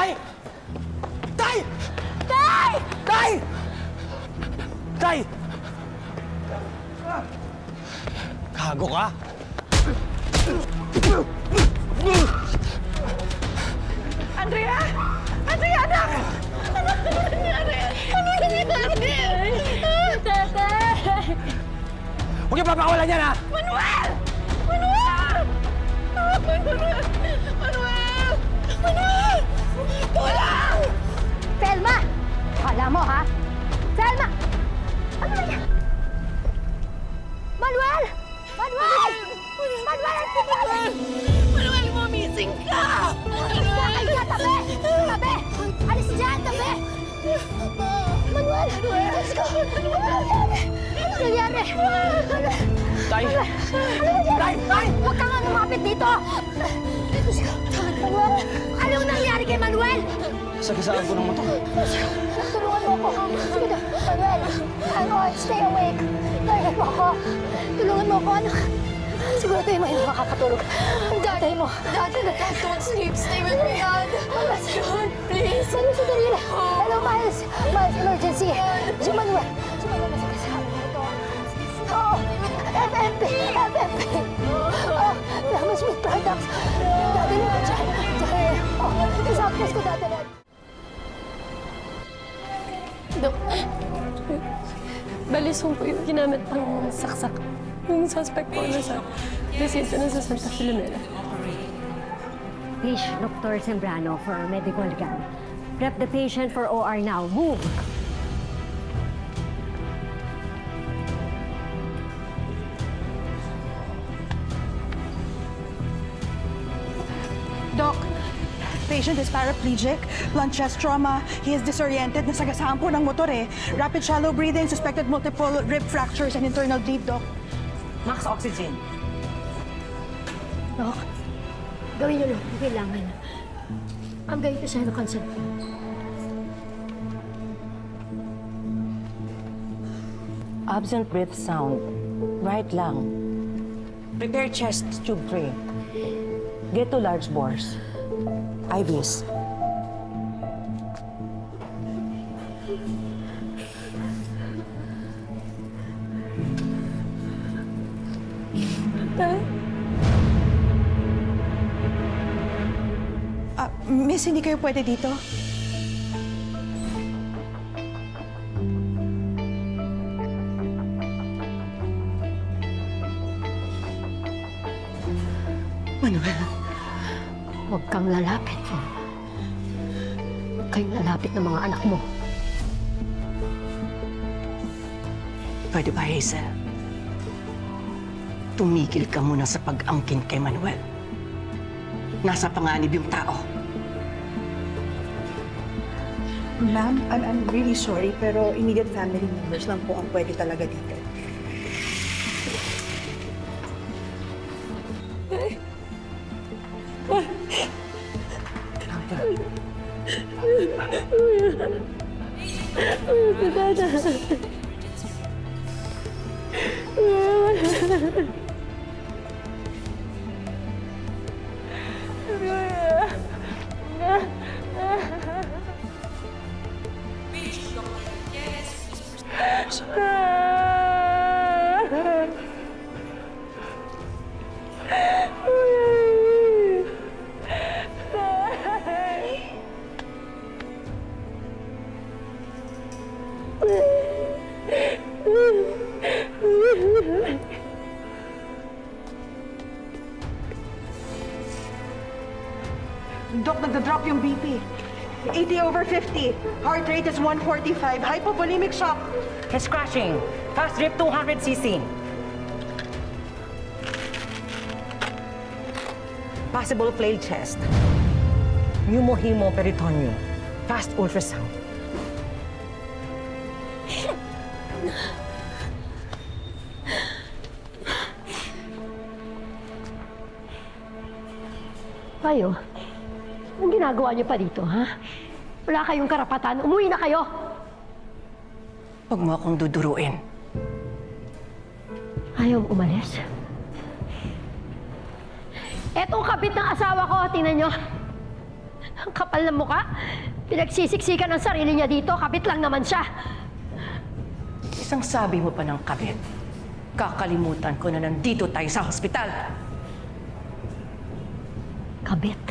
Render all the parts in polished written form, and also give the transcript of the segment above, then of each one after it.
Tay! Tay! Tay! Tay! Tay! Gago ka? Andrea! Andrea, anak! Anak, ano nangyari? Ano nangyari? Tatay! Huwag yung papakawalan yan, ha? Manuel! Manuel! Manuel! Manuel! Manuel! Tulong! Selma! Kala mo, ha? Selma! Ano ba yan? Manuel! Manuel! Manuel! Manuel! Manuel, mamising ka! Manuel! Tabi! Tabi! Alis dyan! Tabi! Manuel! Let's go! Ano nangyari? Tay! Ano nangyari? Tay! Tay! Huwag ka nga lumapit dito! Manuel! Anong nangyari kay Manuel? Sagasaan ko ng motor. Tulungan mo ako. Sige na. Manuel, ano, stay awake. Tulungan mo ako. Tulungan mo ako, anak. Siguraduhin mo hindi makakatulog. Dad mo. Dad, don't sleep. Stay with me, Dad. Dad, please. Manuel, sandali lang. Hello, Miles. Miles, emergency. Si Manuel. Si Manuel, nasa kasama mo ito. Oo. FMP. FMP. Flamas Meat Products. Dadalhin ko dyan. Dyan. Isapos ko dadalhin. Dok, balisong po yung ginamit pang saksak. Yung suspect po na sa residyo na sa Santa Filomena. Please, Dr. Sembrano for medical exam. Prep the patient for OR now. Move! Doc, patient is paraplegic, blunt chest trauma. He is disoriented. Nasagasaan po ng motor eh. Rapid shallow breathing, suspected multiple rib fractures and internal bleed, Doc. Max oxygen. Dok, gawin niyo lang ang kailangan. I'm going to sign a consent. Absent breath sound. Right lung. Prepare chest tube tray. Get to large bores. IVs. Miss, hindi kayo pwede dito? Manuel, huwag kang lalapit. Huwag kayong lalapit ng mga anak mo. Pwede ba, Hazel? Tumigil ka muna sa pag-angkin kay Manuel. Nasa panganib yung tao. Ma'am, I'm really sorry, pero immediate family members lang po ang pwede talaga dito. Doc, nagda-drop yung BP. 80/50. Heart rate is 145. Hypovolemic shock. He's crashing. Fast drip 200 cc. Possible flail chest. Pneumohemoperitoneum. Fast ultrasound. Kayo, anong ginagawa niyo pa dito, ha? Wala kayong karapatan. Umuwi na kayo! Huwag mo akong duduruin. Ayaw umalis. Etong kabit ng asawa ko, tingnan nyo. Ang kapal ng mukha. Pinagsisiksikan ang sarili niya dito. Kabit lang naman siya. Isang sabi mo pa ng kabit. Kakalimutan ko na nandito tayo sa hospital. Kabit.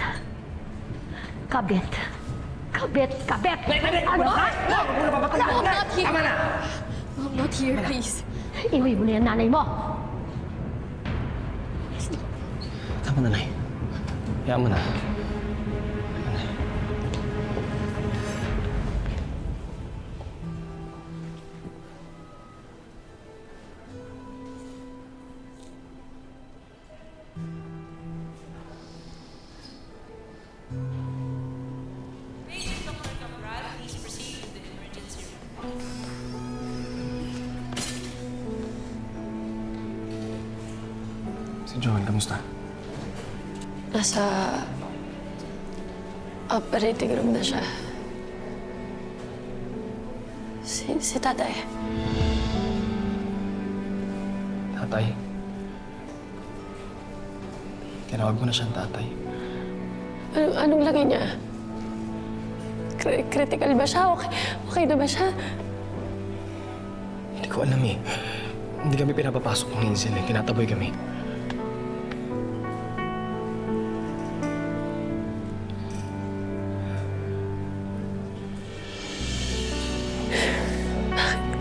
Kabit. Kabit. Kabit. Ano? I'm not here. I'm not here, please. Iwi mo na yung nanay mo. Tama na, Nay. Hayaan mo na. Si Joel, kamusta? Nasa operating room na siya. Si tatay. Tatay. Tinawag mo na siyang tatay. Anong lagay niya? Critical ba siya? Okay na ba siya? Hindi ko alam eh. Hindi kami pinapapasok ng Hazel eh. Tinataboy kami.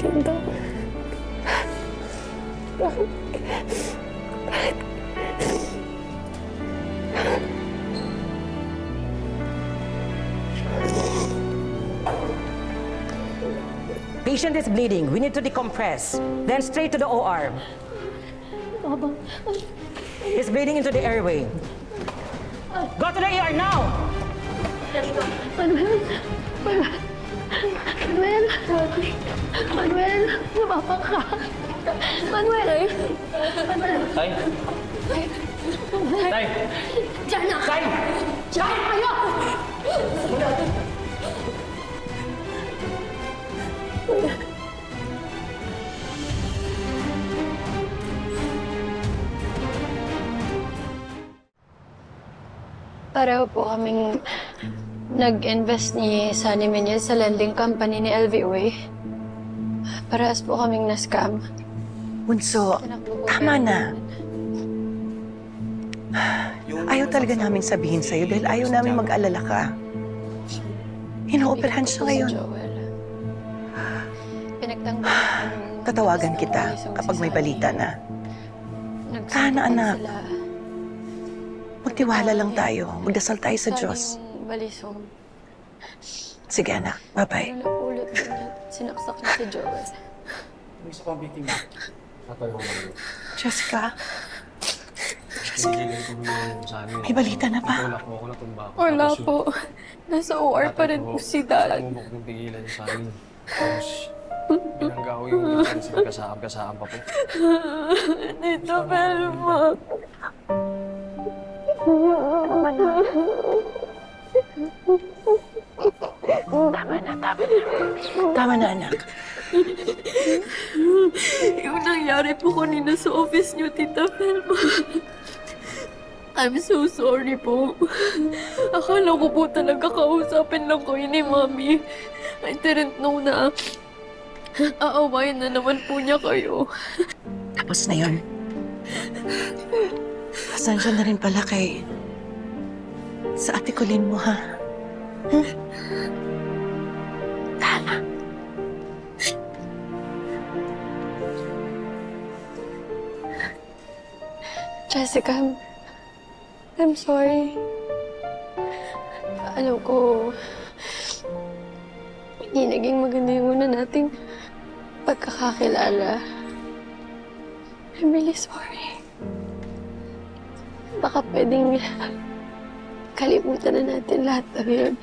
Ganda. Patient is bleeding. We need to decompress. Then straight to the OR. He's bleeding into the airway. Go to the ER now! Manuel! Manuel! Lumapang ka! Manuel! Tay! Tay! Diyan na! Tay! Diyan kayo! Pareho po kaming nag-invest ni Sunny Menyel sa lending company ni LVOA. Parehas po kaming na-scam. Bunso, tama na. Ayaw talaga namin sabihin sa'yo dahil ayaw namin mag-alala ka. Inooperahan siya ngayon. Joel. Pinagtanggol Tatawagan kita kapag may balita na. Sana, anak. Magtiwala lang tayo. Magdasal tayo sa Diyos. Balisong. Sige, anak. Bye-bye. Pero napulot din niya. Sinaksak niya si Joel. May isa pang biktima. Tatay ko ba? Jessica, Hindi ko yung sa amin. may balita na ba? Wala po ako natumba ako. Wala Tapos po. Nasa OR pa rin po si Dad. Sumubok yung pigilan sa amin. Tapos, binangga ko yung kasaan pa po. Dito, Velma. Tama na, anak. Yung nangyari po kanina sa office niyo, Tita Velma. I'm so sorry po. Akala ko po talaga kausapin lang ko yun ni Mami. I didn't know na aawayin na naman po niya kayo. Tapos na yun. Pasensya na rin pala kay... sa ate Colleen mo, ha? Tama. Jessica, I'm sorry. Alam ko, hindi naging maganda yung una nating pagkakakilala. I'm really sorry. Baka pwedeng kalimutan na natin lahat ng yun.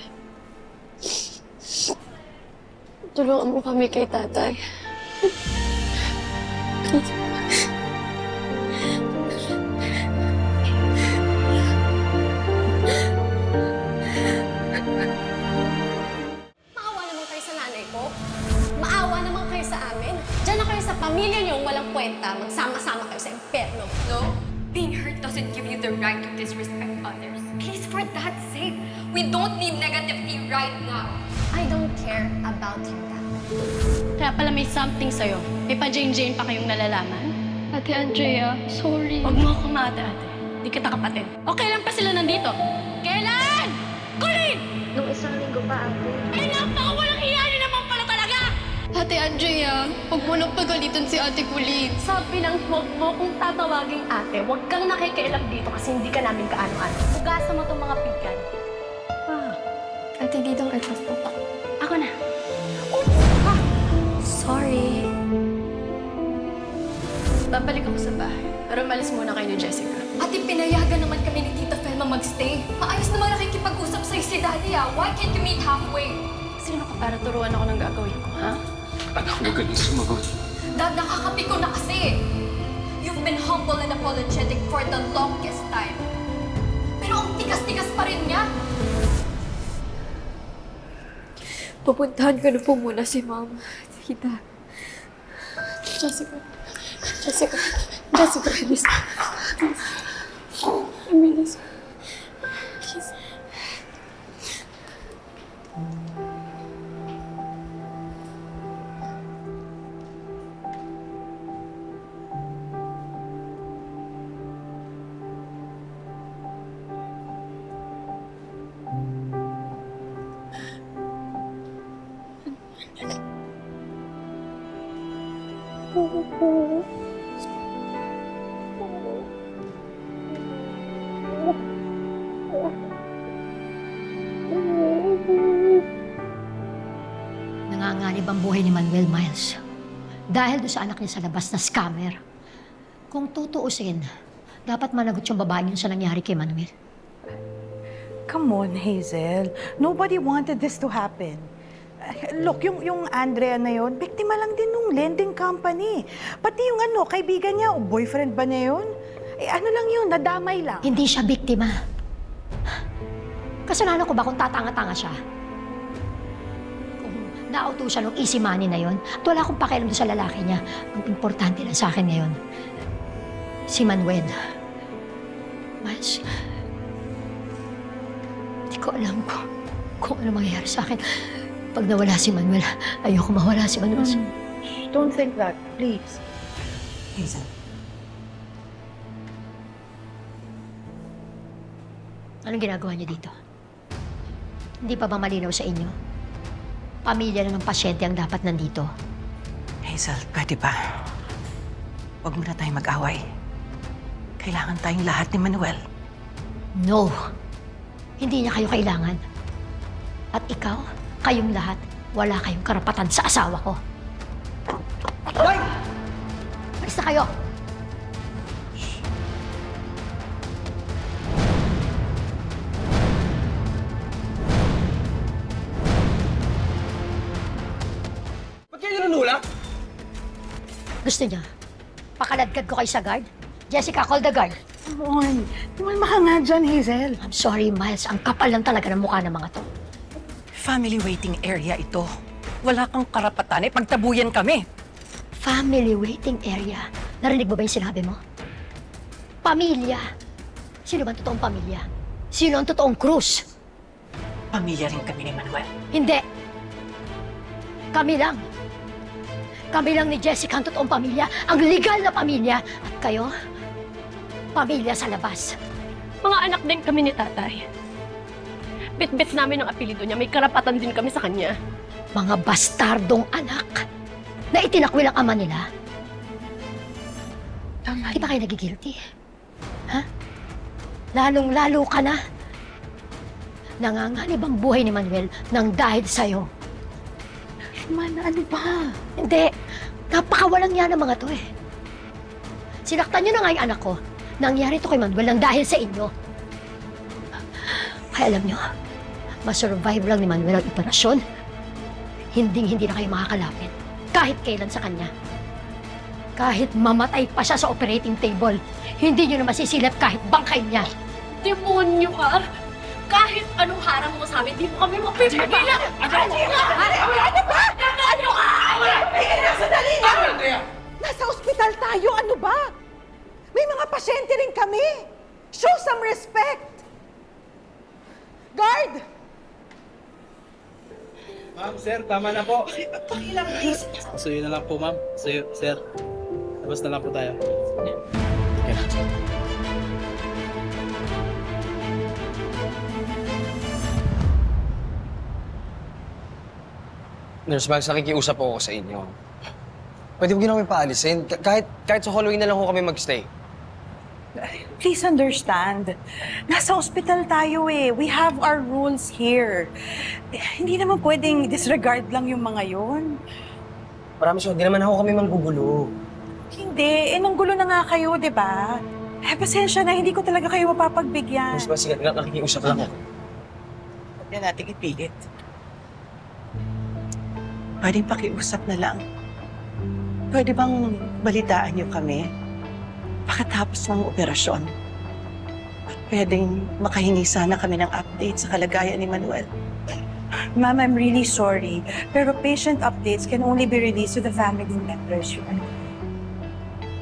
Tulungan mo kami kay tatay. Please. Maawa naman kayo sa nanay ko. Maawa naman kayo sa amin. Diyan na kayo sa pamilya niyong walang kwenta. Magsama-sama kayo sa impyerno. No? Being hurt doesn't doesn't give you the right to disrespect others. Please, for God's sake, we don't need negativity right now. I don't care about him that. Kaya pala may something sa'yo. May pa-Jane-Jane pa kayong nalalaman? Ate Andrea, sorry. Huwag mo akong ate-ate. Di kita kapatid. O kailan pa sila nandito? Kailan? Colleen! Nung isang linggo pa, ate. Ay, napakawalang hiya niyo naman pala talaga! Ate Andrea, huwag mo nang pagalitan si Ate Colleen. Sabi lang, huwag mo kung tatawaging ate. Huwag kang nakikialam dito kasi hindi ka namin kaano-ano. Hugasan mo itong mga pinggan. Ate Didong, ito po. Ako na. Sorry. Babalik ako sa bahay. Pero malis muna kayo ni Jessica. Ate, pinayagan naman kami ni Tita Felma magstay. Maayos naman nakikipag-usap sa'yo si Daddy, ah. Why can't you meet halfway? Sino ka para turuan ako ng gagawin ko, ha? Anak, magaling sumagot. Dad, nakakapiko na kasi. You've been humble and apologetic for the longest time. Pero ang tigas-tigas pa rin niya. Pupuntahan ko na po muna si Ma'am. Tita. Jessica. Jessica. Jessica, please. Please. I'm really sorry. Please. Nanganganib ang buhay ni Manuel, Miles. Dahil doon sa anak niya sa labas na scammer. Kung tutuusin, dapat managot yung babae yun sa nangyari kay Manuel. Come on, Hazel. Nobody wanted this to happen. Look, yung Andrea na yon, biktima lang din nung lending company. Pati yung kaibigan niya o boyfriend ba niya yun? Ano lang yun, nadamay lang. Hindi siya biktima. Kasalanan ko ba kung tatanga-tanga siya? Kung nauto siya ng easy money na yon, at wala akong pakialam doon sa lalaki niya. Ang importante lang sa akin ngayon, si Manuel. Miles, hindi ko alam kung ano mangyayari sa akin. Pag nawala si Manuel, ayoko mawala si Manuel. Don't think that, please. Hazel. Anong ginagawa niyo dito? Hindi pa ba malinaw sa inyo? Pamilya na ng pasyente ang dapat nandito. Hazel, pwede ba? Huwag muna tayong mag-away. Kailangan tayong lahat ni Manuel. No! Hindi niya kayo kailangan. At ikaw, kayong lahat, wala kayong karapatan sa asawa ko. Hoy! Alis na kayo! Ba't kayo nanunulak? Gusto niya? Pakaladkad ko kayo sa guard? Jessica, call the guard. Come on. Tumalma ka nga dyan, Hazel. I'm sorry, Miles. Ang kapal lang talaga ng mukha ng mga to. Family waiting area ito. Wala kang karapatan. Pagtabuyan kami. Family waiting area. Narinig mo ba yung sinabi mo? Pamilya. Sino ba ang totoong pamilya? Sino ang totoong Cruz? Pamilya rin kami ni Manuel. Hindi. Kami lang. Kami lang ni Jessica ang totoong pamilya. Ang legal na pamilya. At kayo, pamilya sa labas. Mga anak din kami ni tatay. Bit-bit namin ang apelido niya. May karapatan din kami sa kanya. Mga bastardong anak na itinakwil ang ama nila. Tama. Di ba kayo nagigilty? Ha? Lalong-lalo ka na. Nanganganib ang buhay ni Manuel nang dahil sa'yo. Man, ano ba? Hindi. Napakawalang yan ng mga to eh. Sinaktan niyo na nga yung anak ko. Nangyari to kay Manuel nang dahil sa inyo. Kaya alam niyo, ma-survive lang ni Manuel ang operasyon. Hindi na kayo makakalapit. Kahit kailan sa kanya. Kahit mamatay pa siya sa operating table, hindi niyo na masisilip kahit bangkay niya. Demonyo ka! Kahit anong harang mo sa amin, di mo kami mapipigilan! Ano ba? Ano ka? Sandali nga! Nasa ospital tayo, ano ba? May mga pasyente rin kami. Show some respect! Guard! Ma'am, sir, tama na po. Pakilang, please. Suyo na lang po, ma'am. Suyo, sir. Labas na lang po tayo. Nurse Mags, nakikiusap po ako sa inyo. Pwede mo kami paalisin? Kahit sa hallway na lang ho kami magstay. Please understand. Nasa ospital tayo eh. We have our rules here. Hindi naman pwedeng disregard lang yung mga yon. Promise ho, di naman ako kami manggugulo. Hindi. Nanggulo na nga kayo, di ba? Pasensya na. Hindi ko talaga kayo mapapagbigyan. Nurse Mags, sige, nakikiusap lang ako. Huwag na natin ipilit. Pwedeng pakiusap na lang. Pwede bang balitaan niyo kami pagkatapos ng operasyon? At pwedeng makahingi sana kami ng update sa kalagayan ni Manuel. Ma'am, I'm really sorry. Pero patient updates can only be released to the family members.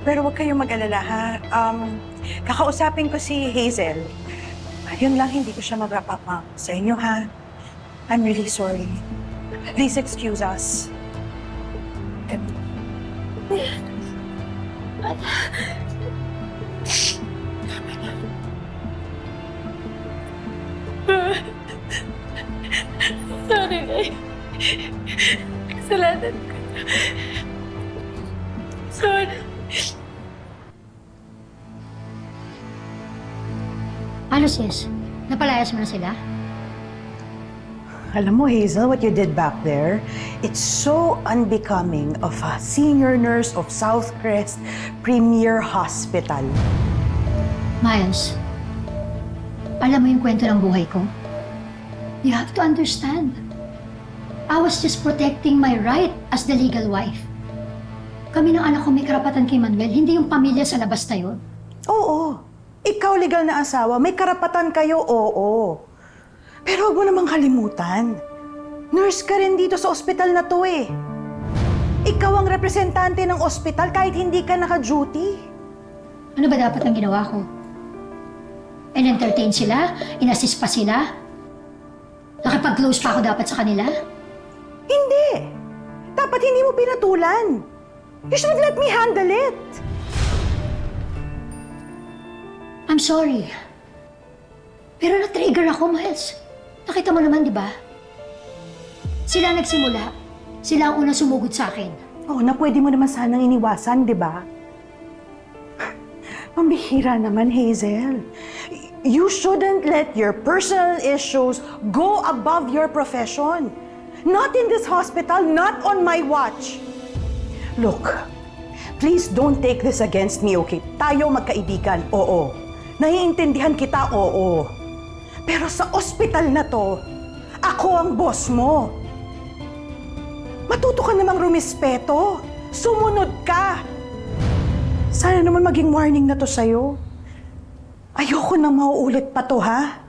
Pero huwag kayong mag-alala, ha? Kakausapin ko si Hazel. Yun lang, hindi ko siya mag-wrap sa inyo, ha? I'm really sorry. Please excuse us. Sorry, Nay. Kasalanan ko. Sorry. Ano sis? Napalayas mo na sila? Alam mo, Hazel, what you did back there, it's so unbecoming of a senior nurse of Southcrest Premier Hospital. Miles, alam mo yung kwento ng buhay ko? You have to understand. I was just protecting my right as the legal wife. Kami ng anak ko may karapatan kay Manuel, hindi yung pamilya sa labas na yun. Oo. Ikaw legal na asawa, may karapatan kayo, oo. Pero huwag mo namang kalimutan. Nurse ka rin dito sa ospital na to eh. Ikaw ang representante ng ospital kahit hindi ka naka-duty. Ano ba dapat ang ginawa ko? In-entertain sila? In-assist pa sila? Nakipag-close pa ako dapat sa kanila? Hindi. Dapat hindi mo pinatulan. You should have let me handle it. I'm sorry. Pero na-trigger ako, Miles. Nakita mo naman, di ba? Sila nagsimula. Sila ang unang sumugod sa akin. Oo, na pwede mo naman sanang iniwasan, di ba? Pambihira naman, Hazel. You shouldn't let your personal issues go above your profession. Not in this hospital, not on my watch. Look, please don't take this against me, okay? Tayo magkaibigan, oo. Naiintindihan kita, oo. Pero sa ospital na to, ako ang boss mo. Matuto ka namang rumispeto. Sumunod ka. Sana naman maging warning na to sa'yo. Ayoko nang mauulit pa to, ha?